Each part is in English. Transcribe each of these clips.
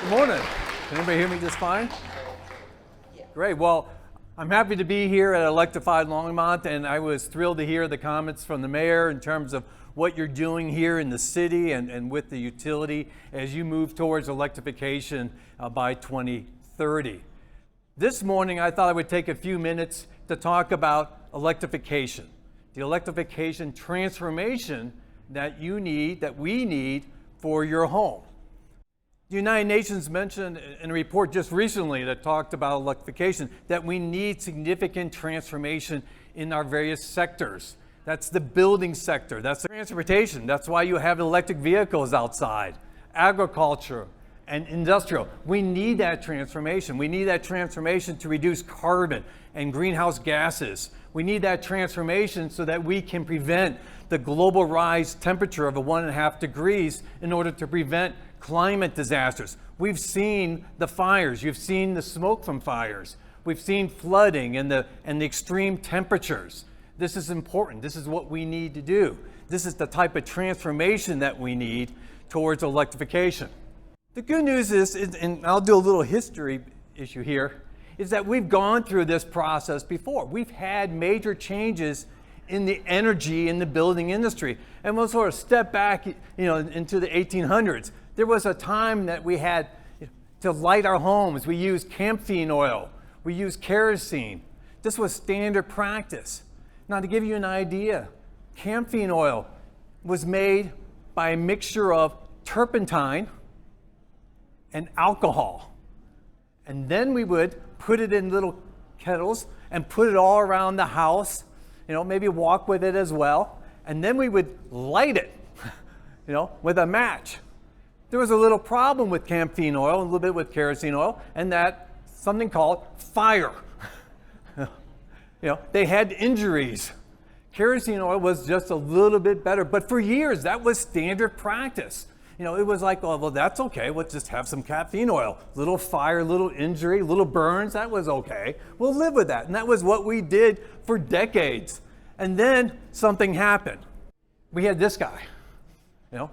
Good morning. Can anybody hear me just fine? Great. Well, I'm happy to be here at Electrified Longmont, and I was thrilled to hear the comments from the mayor in terms of what you're doing here in the city and with the utility as you move towards electrification by 2030. This morning, I thought I would take a few minutes to talk about electrification, the electrification transformation that you need, that we need for your home. The United Nations mentioned in a report just recently that talked about electrification that we need significant transformation in our various sectors. That's the building sector, that's the transportation, that's why you have electric vehicles outside, agriculture and industrial. We need that transformation. We need that transformation to reduce carbon and greenhouse gases. We need that transformation so that we can prevent the global rise temperature of 1.5 degrees in order to prevent climate disasters. We've seen the fires, you've seen the smoke from fires, we've seen flooding and the extreme temperatures. This is important. This is what we need to do. This is the type of transformation that we need towards electrification. The good news is, and I'll do a little history issue here, is that we've gone through this process before. We've had major changes in the energy in the building industry. And we'll sort of step back, into the 1800s. There was a time that we had to light our homes. We used camphene oil. We used kerosene. This was standard practice. Now, to give you an idea, camphene oil was made by a mixture of turpentine and alcohol. And then we would put it in little kettles and put it all around the house, maybe walk with it as well. And then we would light it, with a match. There was a little problem with camphene oil, a little bit with kerosene oil, and that something called fire. They had injuries. Kerosene oil was just a little bit better, but for years that was standard practice. It was like, oh, well, that's okay. Let's just have some caffeine oil. Little fire, little injury, little burns, that was okay. We'll live with that. And that was what we did for decades. And then something happened. We had this guy,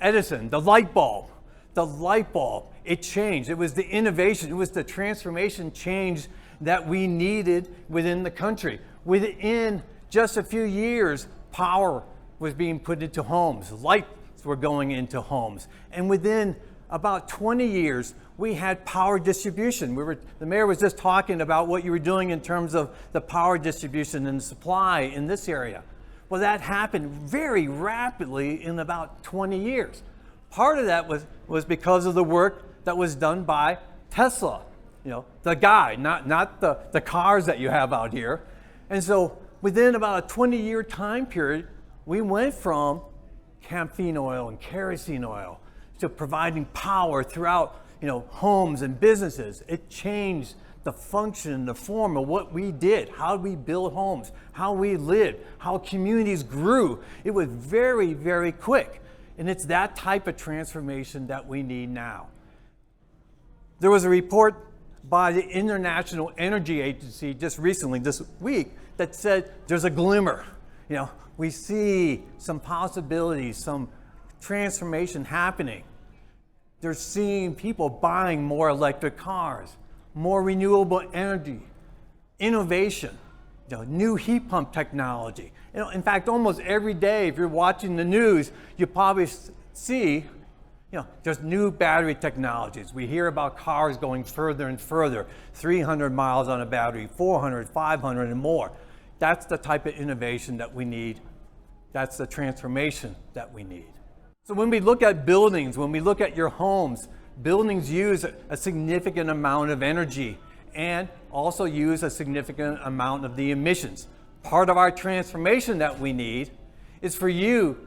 Edison, the light bulb. The light bulb, it changed. It was the innovation, it was the transformation change that we needed within the country. Within just a few years, power was being put into homes. Lights were going into homes. And within about 20 years, we had power distribution. The mayor was just talking about what you were doing in terms of the power distribution and supply in this area. Well, that happened very rapidly in about 20 years. Part of that was because of the work that was done by Tesla, the guy, not the cars that you have out here. And so within about a 20-year time period, we went from camphene oil and kerosene oil to providing power throughout, homes and businesses. It changed the function, the form of what we did, how we build homes, how we lived, how communities grew. It was very, very quick. And it's that type of transformation that we need now. There was a report by the International Energy Agency just recently, this week, that said there's a glimmer. We see some possibilities, some transformation happening. They're seeing people buying more electric cars, more renewable energy, innovation, new heat pump technology. In fact, almost every day, if you're watching the news, you probably see, there's new battery technologies. We hear about cars going further and further, 300 miles on a battery, 400, 500 and more. That's the type of innovation that we need. That's the transformation that we need. So when we look at buildings, when we look at your homes, buildings use a significant amount of energy and also use a significant amount of the emissions. Part of our transformation that we need is for you,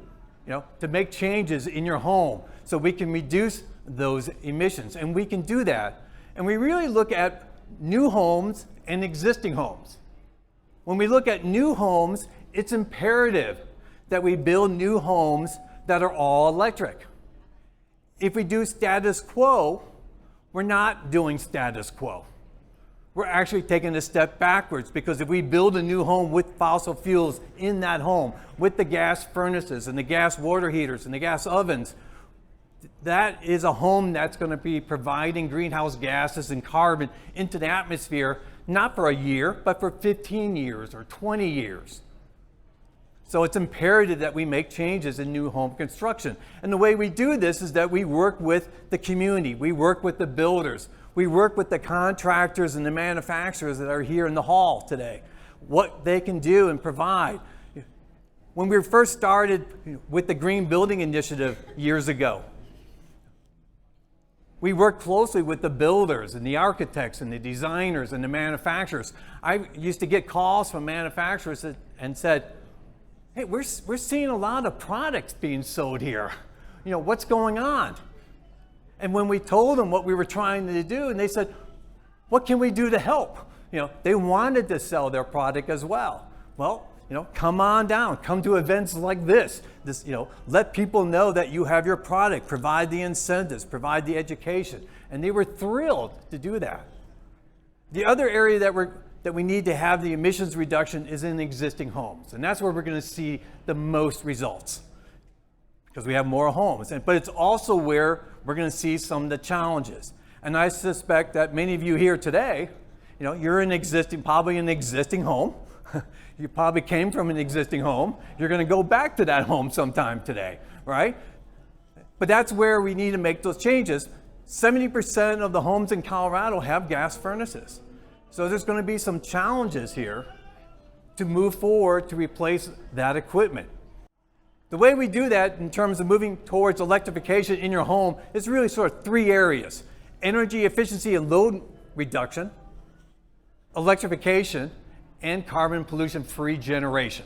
to make changes in your home so we can reduce those emissions. And we can do that. And we really look at new homes and existing homes. When we look at new homes, it's imperative that we build new homes that are all electric. If we do status quo, we're not doing status quo. We're actually taking a step backwards, because if we build a new home with fossil fuels in that home, with the gas furnaces and the gas water heaters and the gas ovens, that is a home that's going to be providing greenhouse gases and carbon into the atmosphere, not for a year, but for 15 years or 20 years. So it's imperative that we make changes in new home construction. And the way we do this is that we work with the community, we work with the builders, we work with the contractors and the manufacturers that are here in the hall today, what they can do and provide. When we first started with the Green Building Initiative years ago, we worked closely with the builders and the architects and the designers and the manufacturers. I used to get calls from manufacturers and said, hey, we're seeing a lot of products being sold here. What's going on? And when we told them what we were trying to do, and they said, what can we do to help? They wanted to sell their product as well. Well, come on down, come to events like this. Let people know that you have your product, provide the incentives, provide the education. And they were thrilled to do that. The other area that we need to have the emissions reduction is in existing homes. And that's where we're going to see the most results, because we have more homes. But it's also where we're going to see some of the challenges. And I suspect that many of you here today, you're probably in an existing home. You probably came from an existing home. You're going to go back to that home sometime today, right? But that's where we need to make those changes. 70% of the homes in Colorado have gas furnaces. So there's going to be some challenges here to move forward to replace that equipment. The way we do that in terms of moving towards electrification in your home is really sort of three areas: energy efficiency and load reduction, electrification, and carbon pollution-free generation.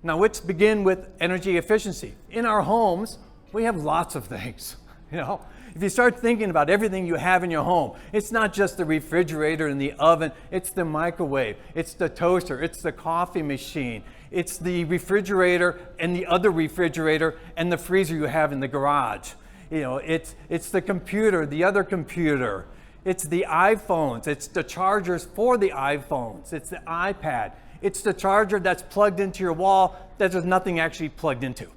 Now let's begin with energy efficiency. In our homes, we have lots of things. If you start thinking about everything you have in your home, it's not just the refrigerator and the oven, it's the microwave, it's the toaster, it's the coffee machine, it's the refrigerator and the other refrigerator and the freezer you have in the garage. It's the computer, the other computer, it's the iPhones, it's the chargers for the iPhones, it's the iPad, it's the charger that's plugged into your wall that there's nothing actually plugged into.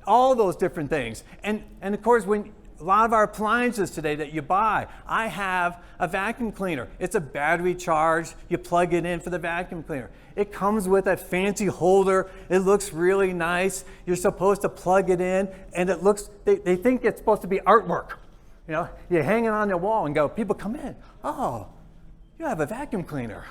All those different things. And of course, when a lot of our appliances today that you buy, I have a vacuum cleaner. It's a battery charge. You plug it in for the vacuum cleaner. It comes with a fancy holder. It looks really nice. You're supposed to plug it in, and it looks, they think it's supposed to be artwork. You hang it on the wall and go, people come in, oh, you have a vacuum cleaner.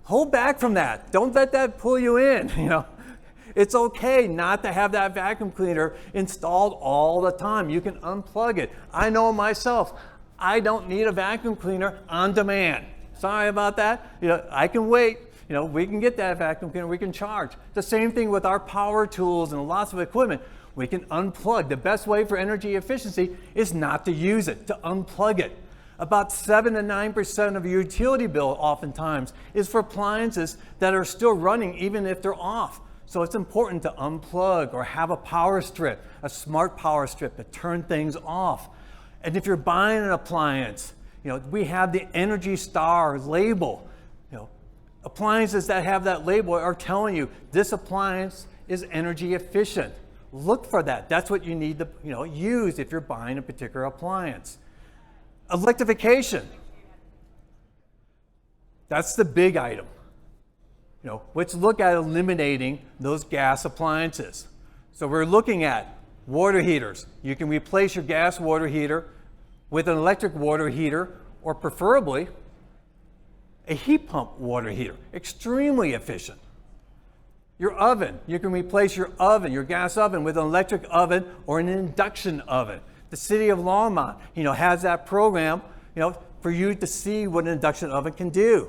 Hold back from that. Don't let that pull you in. It's okay not to have that vacuum cleaner installed all the time. You can unplug it. I know myself, I don't need a vacuum cleaner on demand. Sorry about that. I can wait. We can get that vacuum cleaner, we can charge. The same thing with our power tools and lots of equipment. We can unplug. The best way for energy efficiency is not to use it, to unplug it. About 7 to 9% of your utility bill oftentimes is for appliances that are still running even if they're off. So it's important to unplug or have a power strip, a smart power strip to turn things off. And if you're buying an appliance, we have the Energy Star label. Appliances that have that label are telling you this appliance is energy efficient. Look for that. That's what you need to use if you're buying a particular appliance. Electrification. That's the big item. Let's look at eliminating those gas appliances. So we're looking at water heaters. You can replace your gas water heater with an electric water heater, or preferably a heat pump water heater. Extremely efficient. Your oven. You can replace your oven, your gas oven, with an electric oven or an induction oven. The city of Longmont, has that program, for you to see what an induction oven can do.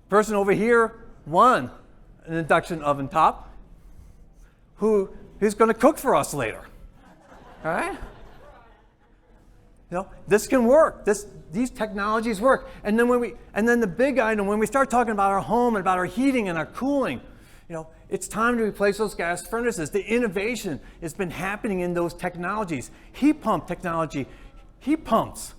Person over here won an induction oven top who's going to cook for us later. All right? This can work. These technologies work. And then the big item, when we start talking about our home and about our heating and our cooling, it's time to replace those gas furnaces. The innovation has been happening in those technologies. Heat pump technology, heat pumps.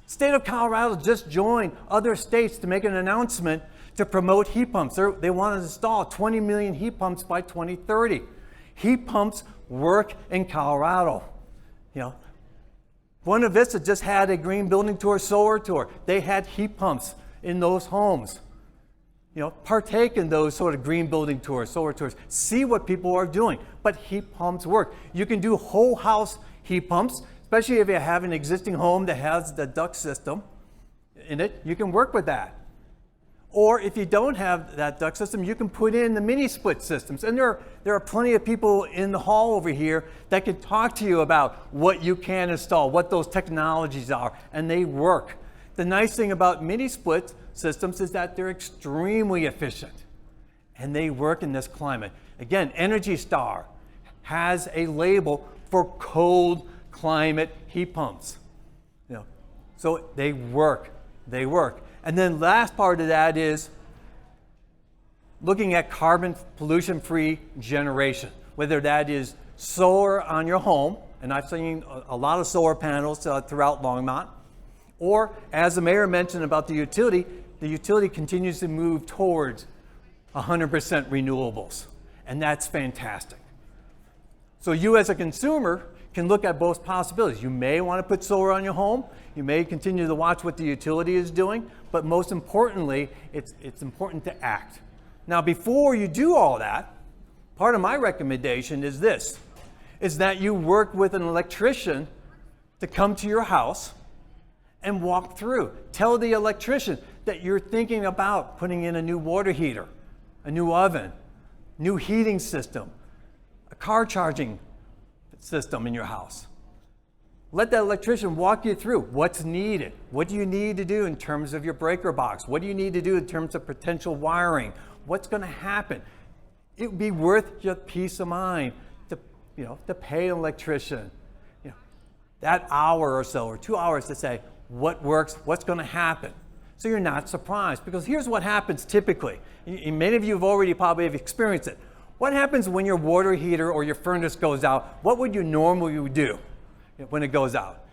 State of Colorado just joined other states to make an announcement to promote heat pumps. They want to install 20 million heat pumps by 2030. Heat pumps work in Colorado. You know, Buena Vista just had a green building tour, solar tour. They had heat pumps in those homes. You know, partake in those sort of green building tours, solar tours. See what people are doing. But heat pumps work. You can do whole house heat pumps, especially if you have an existing home that has the duct system in it. You can work with that. Or if you don't have that duct system, you can put in the mini split systems. And there are plenty of people in the hall over here that can talk to you about what you can install, what those technologies are, and they work. The nice thing about mini split systems is that they're extremely efficient, and they work in this climate. Again, Energy Star has a label for cold climate heat pumps. You know, so they work. They work. And then last part of that is looking at carbon pollution-free generation, whether that is solar on your home, and I've seen a lot of solar panels throughout Longmont, or as the mayor mentioned about the utility continues to move towards 100% renewables, and that's fantastic. So you as a consumer can look at both possibilities. You may want to put solar on your home. You may continue to watch what the utility is doing, but most importantly, it's important to act. Now, before you do all that, part of my recommendation is this, is that you work with an electrician to come to your house and walk through. Tell the electrician that you're thinking about putting in a new water heater, a new oven, new heating system, a car charging system in your house. Let that electrician walk you through what's needed. What do you need to do in terms of your breaker box? What do you need to do in terms of potential wiring? What's going to happen? It would be worth your peace of mind to pay an electrician, that hour or so or 2 hours to say what works, what's going to happen. So you're not surprised, because here's what happens typically. Many of you have already probably experienced it. What happens when your water heater or your furnace goes out? What would you normally do when it goes out?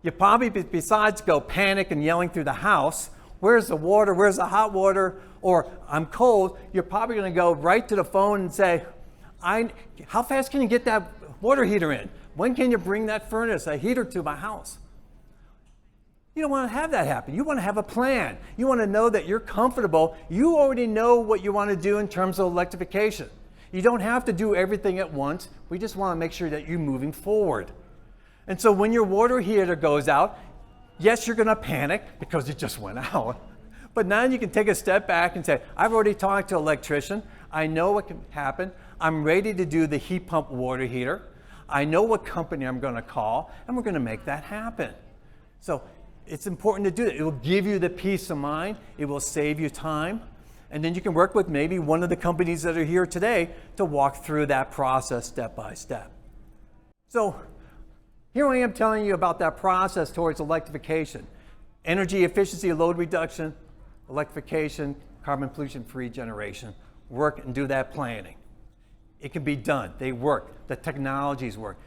You probably, besides go panic and yelling through the house, where's the water, where's the hot water, or I'm cold, you're probably going to go right to the phone and say, how fast can you get that water heater in? When can you bring that furnace, a heater to my house? You don't want to have that happen. You want to have a plan. You want to know that you're comfortable. You already know what you want to do in terms of electrification. You don't have to do everything at once. We just want to make sure that you're moving forward. And so when your water heater goes out, yes, you're going to panic because it just went out. But now you can take a step back and say, I've already talked to an electrician. I know what can happen. I'm ready to do the heat pump water heater. I know what company I'm going to call, and we're going to make that happen. So it's important to do it. It will give you the peace of mind. It will save you time. And then you can work with maybe one of the companies that are here today to walk through that process step by step. So here I am telling you about that process towards electrification. Energy efficiency, load reduction, electrification, carbon pollution-free generation. Work and do that planning. It can be done. They work. The technologies work.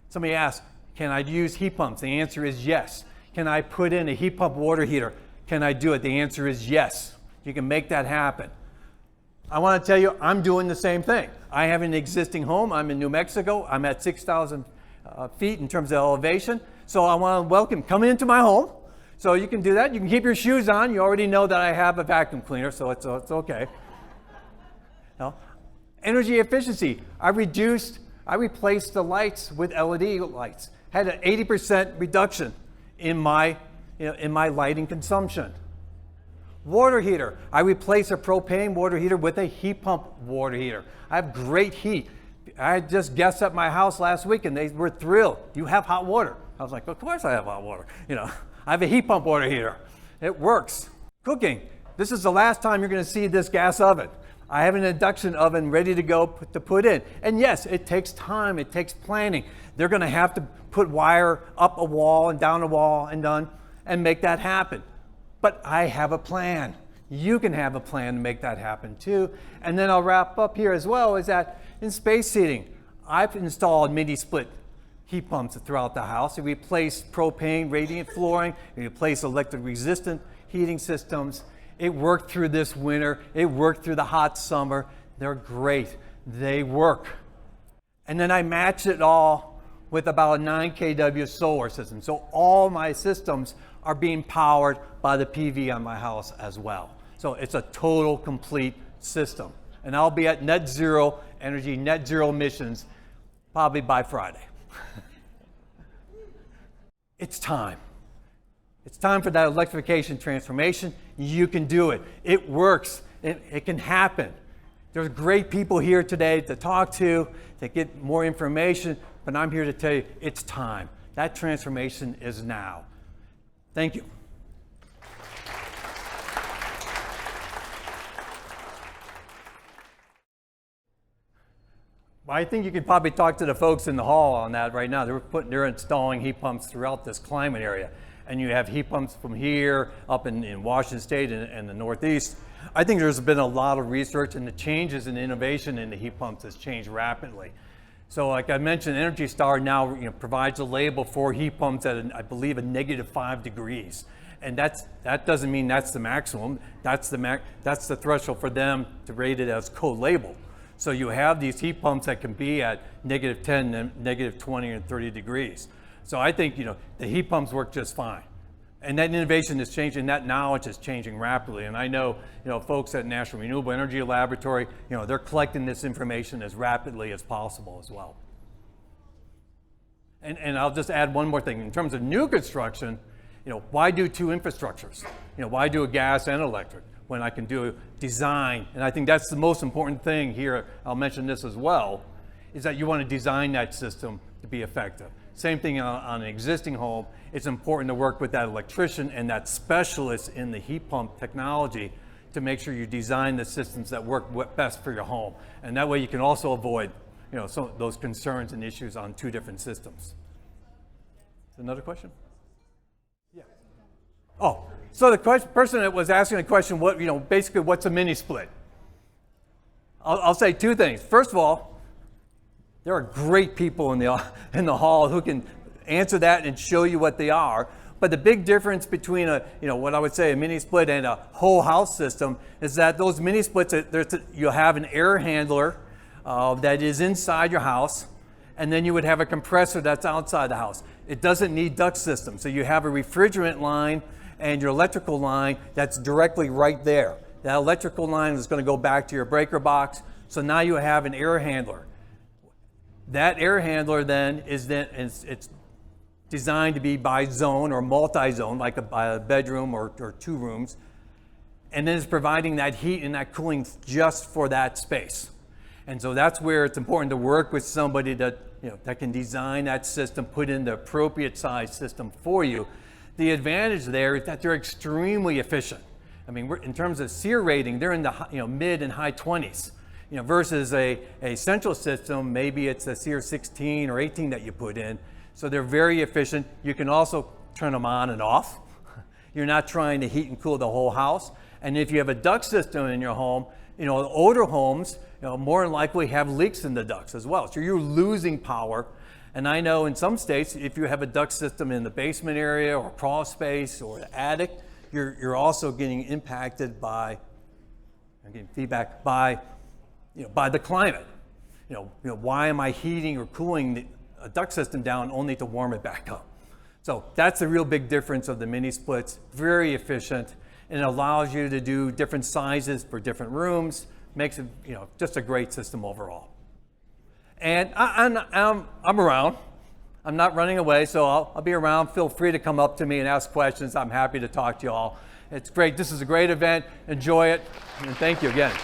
Somebody asks, can I use heat pumps? The answer is yes. Can I put in a heat pump water heater? Can I do it? The answer is yes. You can make that happen. I want to tell you, I'm doing the same thing. I have an existing home. I'm in New Mexico. I'm at 6,000 feet in terms of elevation. So I want to welcome, come into my home. So you can do that. You can keep your shoes on. You already know that I have a vacuum cleaner, so it's okay. Energy efficiency. I replaced the lights with LED lights. Had an 80% reduction in my lighting consumption. Water heater. I replaced a propane water heater with a heat pump water heater. I have great heat. I had just guests at my house last week and they were thrilled. You have hot water. I was like, of course I have hot water. I have a heat pump water heater. It works. Cooking. This is the last time you're going to see this gas oven. I have an induction oven ready to go to put in. And yes, it takes time. It takes planning. They're going to have to put wire up a wall and down a wall and make that happen. But I have a plan. You can have a plan to make that happen too. And then I'll wrap up here as well, is that in space heating, I've installed mini split heat pumps throughout the house. We replace propane radiant flooring, we replace electric resistant heating systems, It worked through this winter. It worked through the hot summer. They're great. They work. And then I match it all with about a 9 kW solar system. So all my systems are being powered by the PV on my house as well. So it's a total complete system. And I'll be at net zero energy, net zero emissions, probably by Friday. It's time. It's time for that electrification transformation. You can do it. It works. It can happen. There's great people here today to talk to get more information, but I'm here to tell you it's time. That transformation is now. Thank you. Well, I think you could probably talk to the folks in the hall on that right now. They're installing heat pumps throughout this climate area. And you have heat pumps from here up in Washington State and the Northeast. I think there's been a lot of research, and the changes and innovation in the heat pumps has changed rapidly. So like I mentioned, Energy Star now provides a label for heat pumps at, I believe, a -5 degrees. And that doesn't mean that's the maximum. That's the threshold for them to rate it as co-labeled. So you have these heat pumps that can be at -10, and -20, and 30 degrees. So I think the heat pumps work just fine. And that innovation is changing, that knowledge is changing rapidly. And I know, folks at National Renewable Energy Laboratory, they're collecting this information as rapidly as possible as well. And I'll just add one more thing. In terms of new construction, why do two infrastructures? Why do a gas and electric when I can do design? And I think that's the most important thing here. I'll mention this as well, is that you want to design that system to be effective. Same thing on an existing home. It's important to work with that electrician and that specialist in the heat pump technology to make sure you design the systems that work best for your home. And that way you can also avoid some of those concerns and issues on two different systems. Another question? Yeah. Oh, so the person that was asking the question, basically what's a mini split? I'll say two things. First of all, there are great people in the hall who can answer that and show you what they are. But the big difference between what I would say a mini split and a whole house system is that those mini splits, you have an air handler that is inside your house, and then you would have a compressor that's outside the house. It doesn't need duct system. So you have a refrigerant line and your electrical line that's directly right there. That electrical line is going to go back to your breaker box. So now you have an air handler. That air handler then it's designed to be by zone or multi-zone, like a bedroom or two rooms, and then it's providing that heat and that cooling just for that space. And so that's where it's important to work with somebody that can design that system, put in the appropriate size system for you. The advantage there is that they're extremely efficient. I mean, in terms of SEER rating, they're in the mid and high 20s. Versus a central system, maybe it's a SEER 16 or 18 that you put in. So they're very efficient. You can also turn them on and off. You're not trying to heat and cool the whole house. And if you have a duct system in your home, older homes, more than likely have leaks in the ducts as well. So you're losing power. And I know in some states, if you have a duct system in the basement area or crawl space or the attic, you're also getting impacted by, getting feedback by the climate. Why am I heating or cooling a duct system down only to warm it back up? So that's the real big difference of the mini splits. Very efficient, and it allows you to do different sizes for different rooms. Makes it just a great system overall. And I'm around. I'm not running away, so I'll be around. Feel free to come up to me and ask questions. I'm happy to talk to you all. It's great. This is a great event. Enjoy it, and thank you again.